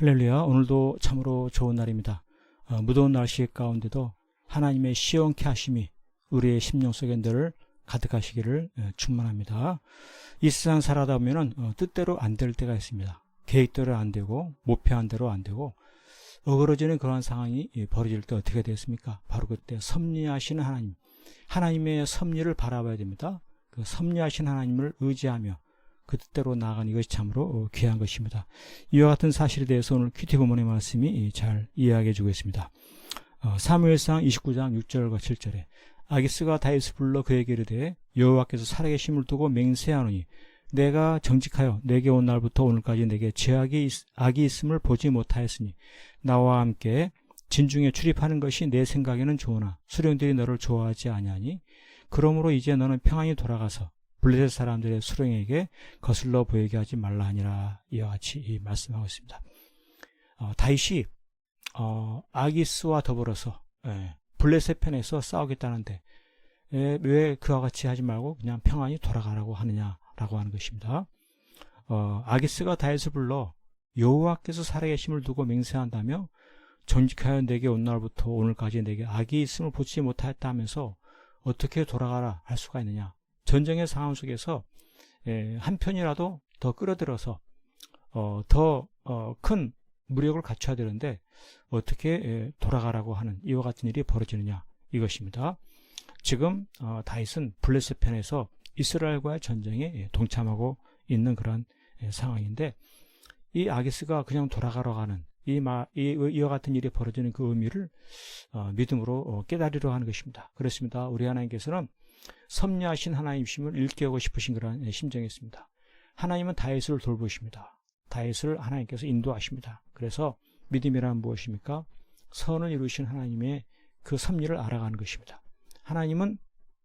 할렐루야. 오늘도 참으로 좋은 날입니다. 무더운 날씨 가운데도 하나님의 시원케 하심이 우리의 심령 속에 늘 가득하시기를 축원합니다. 이 세상 살아다 보면 뜻대로 안 될 때가 있습니다. 계획대로 안 되고 목표한 대로 안 되고 어그러지는 그러한 상황이 벌어질 때 어떻게 되겠습니까? 바로 그때 섭리하시는 하나님, 하나님의 섭리를 바라봐야 됩니다. 그 섭리하신 하나님을 의지하며 그 뜻대로 나아가는 이것이 참으로 귀한 것입니다. 이와 같은 사실에 대해서 오늘 큐티 본문의 말씀이 잘 이야기해 주고 있습니다. 사무엘상 29장 6절과 7절에 아기스가 다윗을 불러 그에게 이르되 여호와께서 살아계심을 두고 맹세하노니 내가 정직하여 내게 온 날부터 오늘까지 내게 죄악이 악이 있음을 보지 못하였으니 나와 함께 진중에 출입하는 것이 내 생각에는 좋으나 수령들이 너를 좋아하지 아니하니 그러므로 이제 너는 평안히 돌아가서 블레셋 사람들의 수령에게 거슬러 보이게 하지 말라 하니라. 이와 같이 말씀하고 있습니다. 다윗이 아기스와 더불어서 블레셋 편에서 싸우겠다는데 왜 그와 같이 하지 말고 그냥 평안히 돌아가라고 하느냐라고 하는 것입니다. 아기스가 다윗을 불러 여호와께서 살아계심을 두고 맹세한다며 정직하여 내게 온 날부터 오늘까지 내게 악이 있음을 보지 못하였다 하면서 어떻게 돌아가라 할 수가 있느냐. 전쟁의 상황 속에서 한 편이라도 더 끌어들여서 더 큰 무력을 갖춰야 되는데 어떻게 돌아가라고 하는 이와 같은 일이 벌어지느냐 이것입니다. 지금 다윗은 블레셋 편에서 이스라엘과의 전쟁에 동참하고 있는 그런 상황인데 이 아기스가 그냥 돌아가러 가는 이와 같은 일이 벌어지는 그 의미를 믿음으로 깨달으려 하는 것입니다. 그렇습니다. 우리 하나님께서는 섭리하신 하나님이심을 일깨우고 싶으신 그런 심정이 있습니다. 하나님은 다윗을 돌보십니다. 다윗을 하나님께서 인도하십니다. 그래서 믿음이란 무엇입니까? 선을 이루신 하나님의 그 섭리를 알아가는 것입니다. 하나님은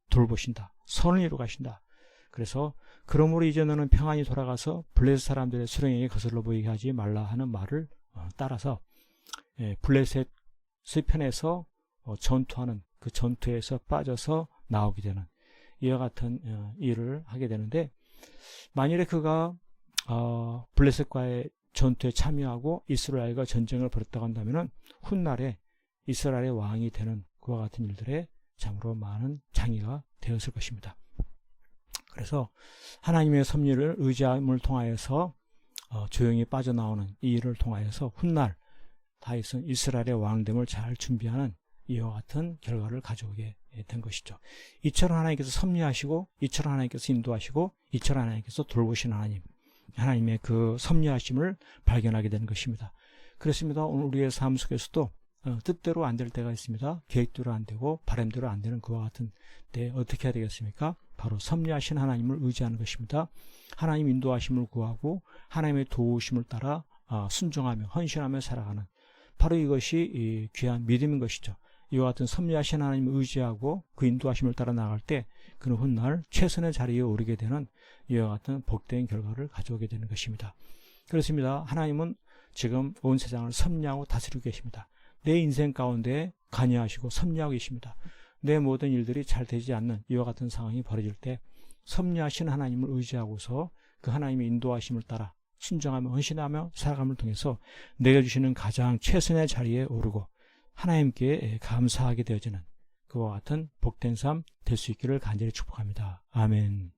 돌보신다. 선을 이루어 가신다. 그래서 그러므로 이제 너는 평안히 돌아가서 블레셋 사람들의 수령에게 거슬러 보이게 하지 말라 하는 말을 따라서 블레셋 편에서 전투하는 그 전투에서 빠져서 나오게 되는 이와 같은 일을 하게 되는데 만일에 그가 블레셋과의 전투에 참여하고 이스라엘과 전쟁을 벌였다고 한다면 훗날에 이스라엘의 왕이 되는 그와 같은 일들에 참으로 많은 장애가 되었을 것입니다. 그래서 하나님의 섭리를 의지함을 통하여서 조용히 빠져나오는 이 일을 통하여서 훗날 다윗은 이스라엘의 왕됨을 잘 준비하는 이와 같은 결과를 가져오게 된 것이죠. 이처럼 하나님께서 섭리하시고 이처럼 하나님께서 인도하시고 이처럼 하나님께서 돌보신 하나님의 그 섭리하심을 발견하게 되는 것입니다. 그렇습니다. 오늘 우리의 삶 속에서도 뜻대로 안 될 때가 있습니다. 계획대로 안 되고 바람대로 안 되는 그와 같은 때 어떻게 해야 되겠습니까? 바로 섭리하신 하나님을 의지하는 것입니다. 하나님 인도하심을 구하고 하나님의 도우심을 따라 순종하며 헌신하며 살아가는 바로 이것이 귀한 믿음인 것이죠. 이와 같은 섭리하신 하나님을 의지하고 그 인도하심을 따라 나갈 때 그는 훗날 최선의 자리에 오르게 되는 이와 같은 복된 결과를 가져오게 되는 것입니다. 그렇습니다. 하나님은 지금 온 세상을 섭리하고 다스리고 계십니다. 내 인생 가운데 관여하시고 섭리하고 계십니다. 내 모든 일들이 잘 되지 않는 이와 같은 상황이 벌어질 때 섭리하신 하나님을 의지하고서 그 하나님의 인도하심을 따라 순종하며 헌신하며 살아감을 통해서 내가 주시는 가장 최선의 자리에 오르고 하나님께 감사하게 되어지는 그와 같은 복된 삶 될 수 있기를 간절히 축복합니다. 아멘.